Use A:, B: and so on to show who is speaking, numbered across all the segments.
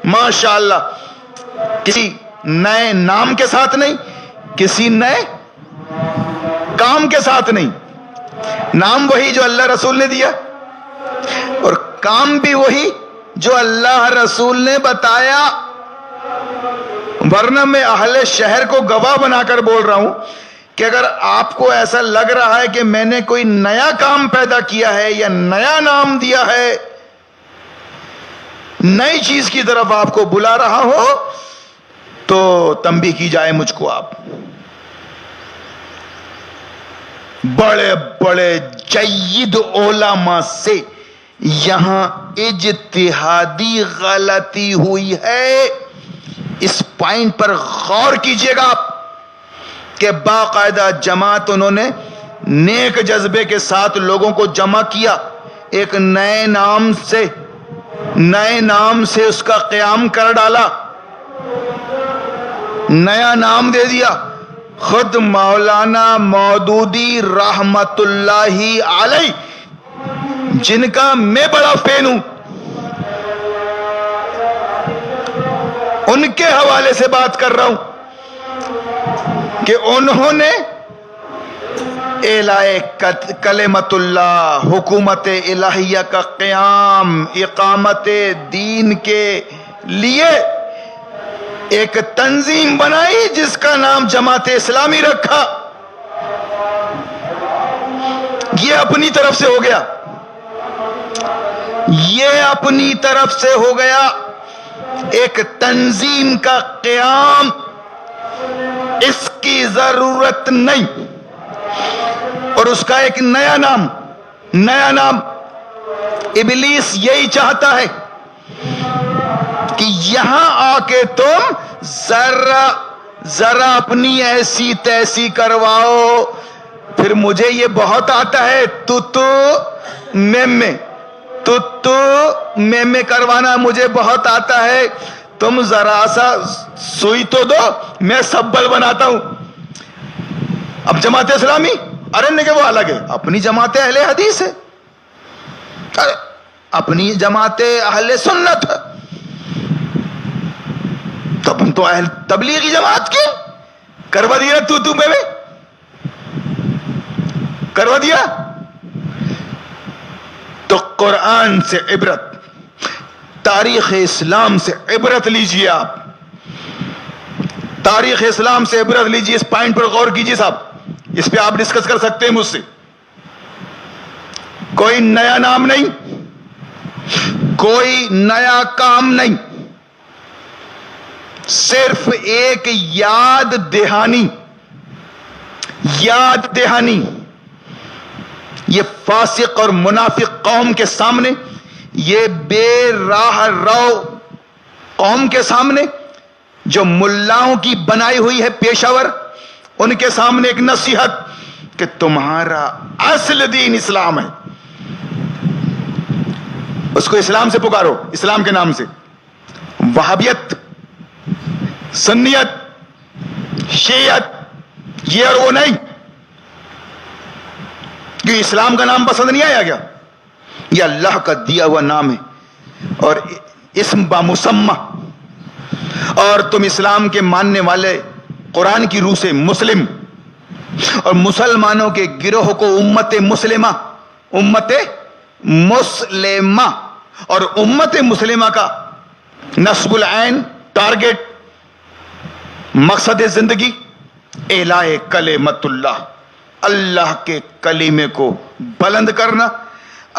A: ماشاءاللہ، کسی نئے نام کے ساتھ نہیں، کسی نئے کام کے ساتھ نہیں. نام وہی جو اللہ رسول نے دیا اور کام بھی وہی جو اللہ رسول نے بتایا. ورنہ میں اہل شہر کو گواہ بنا کر بول رہا ہوں کہ اگر آپ کو ایسا لگ رہا ہے کہ میں نے کوئی نیا کام پیدا کیا ہے یا نیا نام دیا ہے، نئی چیز کی طرف آپ کو بلا رہا ہو، تو تنبیہ کی جائے مجھ کو. آپ بڑے بڑے جید علماء سے یہاں اجتہادی غلطی ہوئی ہے. اس پوائنٹ پر غور کیجئے گا آپ کہ باقاعدہ جماعت انہوں نے نیک جذبے کے ساتھ لوگوں کو جمع کیا، ایک نئے نام سے اس کا قیام کر ڈالا، نیا نام دے دیا. خود مولانا مودودی رحمت اللہ علیہ، جن کا میں بڑا فین ہوں، ان کے حوالے سے بات کر رہا ہوں کہ انہوں نے اعلائے کلمت اللہ، حکومت الہیہ کا قیام، اقامت دین کے لیے ایک تنظیم بنائی جس کا نام جماعت اسلامی رکھا. یہ اپنی طرف سے ہو گیا، یہ اپنی طرف سے ہو گیا. ایک تنظیم کا قیام، اس کی ضرورت نہیں. اور اس کا ایک نیا نام ابلیس یہی چاہتا ہے کہ یہاں آ کے تم ذرا اپنی ایسی تیسی کرواؤ. پھر مجھے یہ بہت آتا ہے میں کروانا مجھے بہت آتا ہے. تم ذرا سا سوئی تو دو، میں سبل بناتا ہوں. اب جماعت اسلامی ارے کہ وہ الگ ہے، اپنی جماعت اہل حدیث ہے، اپنی جماعت اہل سنت ہے. تب ہم تو اہل تبلیغی جماعت کی کروا دیا. میں کروا دیا. تو قرآن سے عبرت، تاریخ اسلام سے عبرت لیجئے. آپ تاریخ اسلام سے عبرت لیجئے. اس پوائنٹ پر غور کیجئے صاحب، اس پہ آپ ڈسکس کر سکتے ہیں مجھ سے. کوئی نیا نام نہیں، کوئی نیا کام نہیں، صرف ایک یاد دہانی. یہ فاسق اور منافق قوم کے سامنے، یہ بے راہ رو قوم کے سامنے، جو ملاؤں کی بنائی ہوئی ہے پیشاور، ان کے سامنے ایک نصیحت کہ تمہارا اصل دین اسلام ہے. اس کو اسلام سے پکارو، اسلام کے نام سے. وہابیت، سنیت، شیعت، یہ اور وہ نہیں. کہ اسلام کا نام پسند نہیں آیا کیا؟ یہ اللہ کا دیا ہوا نام ہے اور اسم بامسمہ. اور تم اسلام کے ماننے والے قرآن کی روح سے مسلم اور مسلمانوں کے گروہ کو امت مسلمہ اور امت مسلمہ کا نصب العین، ٹارگٹ، مقصد زندگی اعلاء کلمت اللہ، اللہ کے کلمے کو بلند کرنا،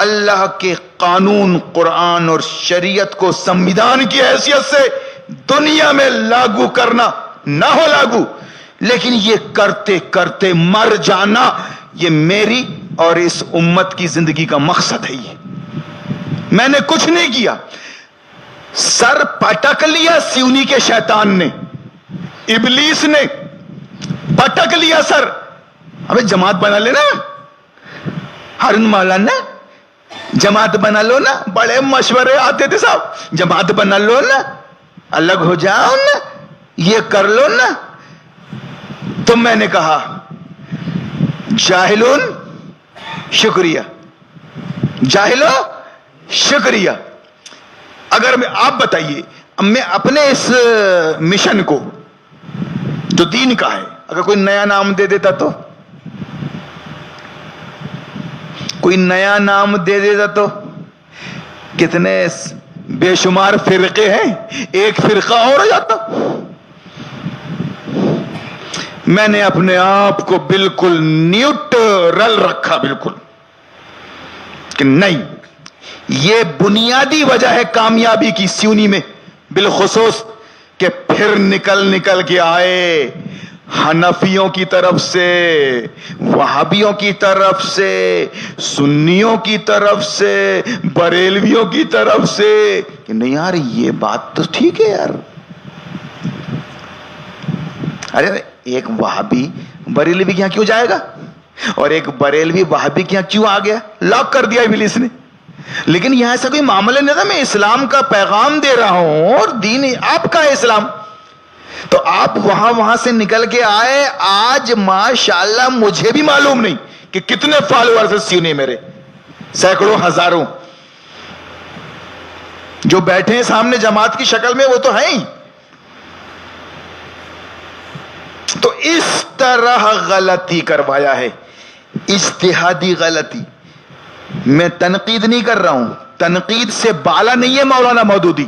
A: اللہ کے قانون قرآن اور شریعت کو سمویدھان کی حیثیت سے دنیا میں لاگو کرنا. نہ ہو لاگو، لیکن یہ کرتے کرتے مر جانا، یہ میری اور اس امت کی زندگی کا مقصد ہے. یہ میں نے کچھ نہیں کیا. سر پٹک لیا سیونی کے شیطان نے، ابلیس نے پٹک لیا سر. ابے جماعت بنا لینا، ہارون مولانا جماعت بنا لو نا. بڑے مشورے آتے تھے صاحب، جماعت بنا لو نا، الگ ہو جاؤ نا، یہ کر لو نا. تو میں نے کہا جاہلون شکریہ، جاہلو شکریہ. اگر آپ بتائیے میں اپنے اس مشن کو جو دین کا ہے اگر کوئی نیا نام دے دیتا تو کتنے بے شمار فرقے ہیں، ایک فرقہ اور ہو جاتا. میں نے اپنے آپ کو بالکل نیوٹرل رکھا، بالکل کہ نہیں، یہ بنیادی وجہ ہے کامیابی کی سیونی میں، بالخصوص کہ پھر نکل کے آئے حنفیوں کی طرف سے، وہابیوں کی طرف سے، سنیوں کی طرف سے، بریلویوں کی طرف سے کہ نہیں یار یہ بات تو ٹھیک ہے یار. ارے ایک وہابی بریلوی کے یہاں کیوں جائے گا اور ایک بریلوی وہابی کے یہاں کیوں آ گیا؟ لاک کر دیا ابلیس نے. لیکن یہاں ایسا کوئی معاملہ نہیں تھا، میں اسلام کا پیغام دے رہا ہوں اور دین آپ کا ہے اسلام. تو آپ وہاں سے نکل کے آئے. آج ماشاءاللہ مجھے بھی معلوم نہیں کہ کتنے فالوورز ہیں سینے میرے، سینکڑوں ہزاروں جو بیٹھے ہیں سامنے جماعت کی شکل میں، وہ تو ہیں ہی. تو اس طرح غلطی کروایا ہے، اجتہادی غلطی. میں تنقید نہیں کر رہا ہوں، تنقید سے بالا نہیں ہے مولانا مودودی،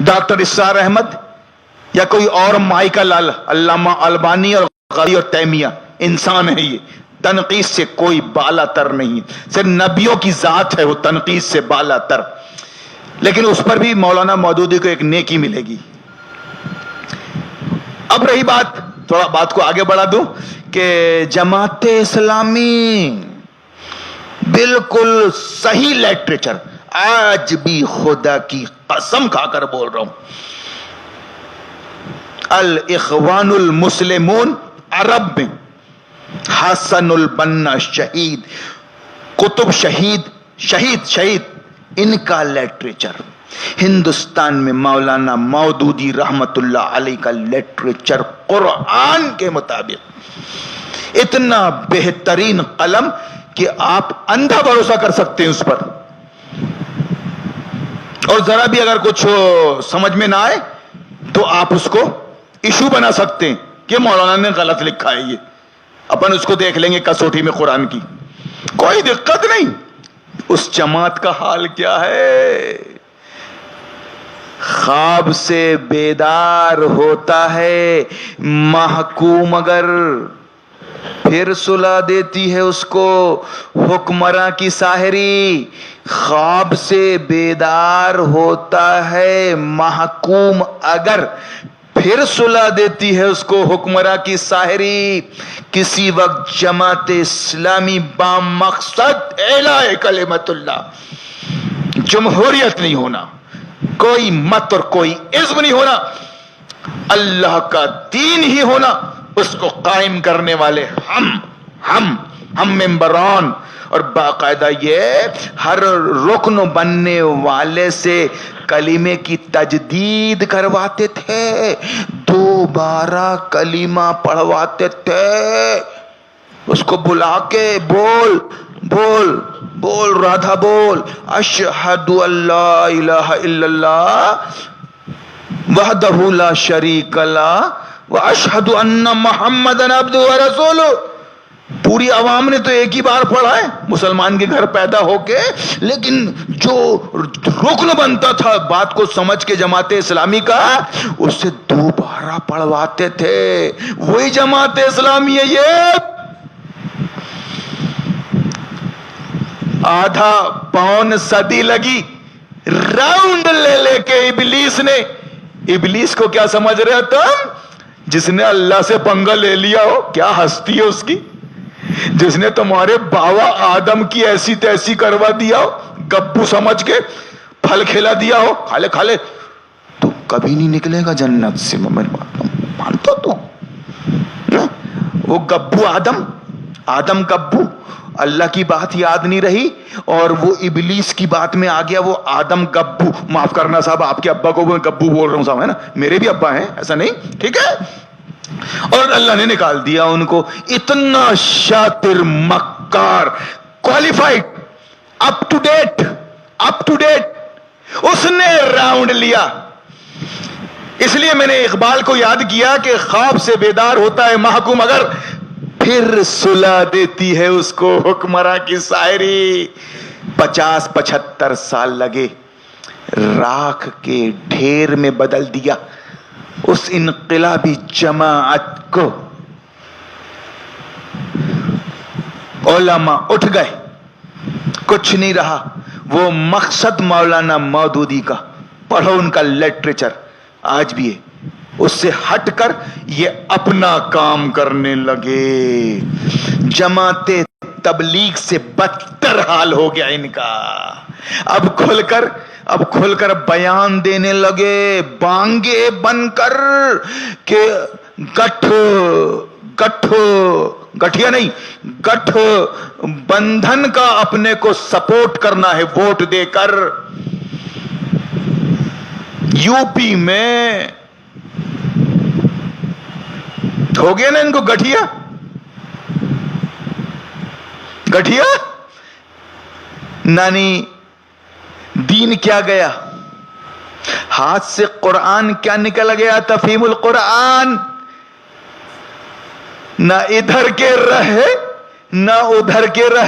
A: ڈاکٹر اسرار احمد یا کوئی اور مائی کا لال، علامہ البانی اور غزالی اور تیمیہ، انسان ہے یہ. تنقید سے کوئی بالا تر نہیں، صرف نبیوں کی ذات ہے وہ تنقید سے بالا تر. لیکن اس پر بھی مولانا مودودی کو ایک نیکی ملے گی. اب رہی بات، تھوڑا بات کو آگے بڑھا دوں کہ جماعت اسلامی بالکل صحیح لٹریچر، آج بھی خدا کی قسم کھا کر بول رہا ہوں، الاخوان المسلمون عرب میں حسن البنا شہید، قطب شہید ان کا لٹریچر، ہندوستان میں مولانا مودودی رحمت اللہ علیہ کا لٹریچر قرآن کے مطابق اتنا بہترین قلم کہ آپ اندھا بھروسہ کر سکتے ہیں اس پر. اور ذرا بھی اگر کچھ سمجھ میں نہ آئے تو آپ اس کو ایشو بنا سکتے ہیں کہ مولانا نے غلط لکھا ہے، یہ اپن اس کو دیکھ لیں گے کسوٹی میں قرآن کی، کوئی دقت نہیں. اس جماعت کا حال کیا ہے؟ خواب سے بیدار ہوتا ہے محکوم، اگر پھر سلا دیتی ہے اس کو حکمراں کی ساحری. خواب سے بیدار ہوتا ہے محکوم، اگر پھر سلا دیتی ہے اس کو حکمراں کی ساحری. کسی وقت جماعت اسلامی با مقصد اعلاء کلمت اللہ، جمہوریت نہیں ہونا، کوئی مت اور کوئی عزم نہیں ہونا، اللہ کا دین ہی ہونا، اس کو قائم کرنے والے ہم ممبران. اور باقاعدہ یہ ہر رکن بننے والے سے کلمے کی تجدید کرواتے تھے، دوبارہ کلمہ پڑھواتے تھے. اس کو بلا کے بول رادھا بول، اشہد ان لا الہ الا اللہ وحدہ لا شریک لہ واشہد ان محمدًا عبدہ ورسولہ. پوری عوام نے تو ایک ہی بار پڑھا ہے مسلمان کے گھر پیدا ہو کے، لیکن جو رکن بنتا تھا بات کو سمجھ کے جماعت اسلامی کا، اس سے دوبارہ پڑھواتے تھے. وہی جماعت اسلامی ہے یہ. آدھا پون صدی لگی راؤنڈ لے کے ابلیس کو کیا سمجھ رہے تم؟ جس نے اللہ سے پنگا لے لیا ہو، کیا ہستی ہے اس کی، جس نے تمہارے باوا آدم کی ایسی تیسی کروا دیا ہو، گبو سمجھ کے پھل کھلا دیا ہو، کھا لے تو کبھی نہیں نکلے گا جنت سے. مانتا تو وہ گبو آدم گبو، اللہ کی بات یاد نہیں رہی اور وہ ابلیس کی بات میں آ گیا. وہ آدم گبو، معاف کرنا صاحب، آپ کے ابا کو میں گبو بول رہا ہوں صاحب، ہے نا، میرے بھی ابا ہیں، ایسا نہیں، ٹھیک ہے. اور اللہ نے نکال دیا ان کو. اتنا شاطر، مکار، کوالیفائڈ، اپ ٹو ڈیٹ اس نے راؤنڈ لیا. اس لیے میں نے اقبال کو یاد کیا کہ خواب سے بیدار ہوتا ہے محکوم اگر پھر سلا دیتی ہے اس کو حکمراں کی شاعری. 50-75 سال لگے راکھ کے ڈھیر میں بدل دیا اس انقلابی جماعت کو. علماء اٹھ گئے, کچھ نہیں رہا. وہ مقصد مولانا مودودی کا, پڑھو ان کا لٹریچر آج بھی ہے, اس سے ہٹ کر یہ اپنا کام کرنے لگے. جماعت تبلیغ سے بدتر حال ہو گیا ان کا. اب کھل کر بیان دینے لگے بانگے بن کر کہ گٹھیا نہیں, گٹھ بندھن کا اپنے کو سپورٹ کرنا ہے ووٹ دے کر. یو پی میں ہو گیا نا ان کو گٹھیا نانی. دین کیا گیا ہاتھ سے, قرآن کیا نکل گیا, تفہیم القرآن. نہ ادھر کے رہے نہ ادھر کے رہے.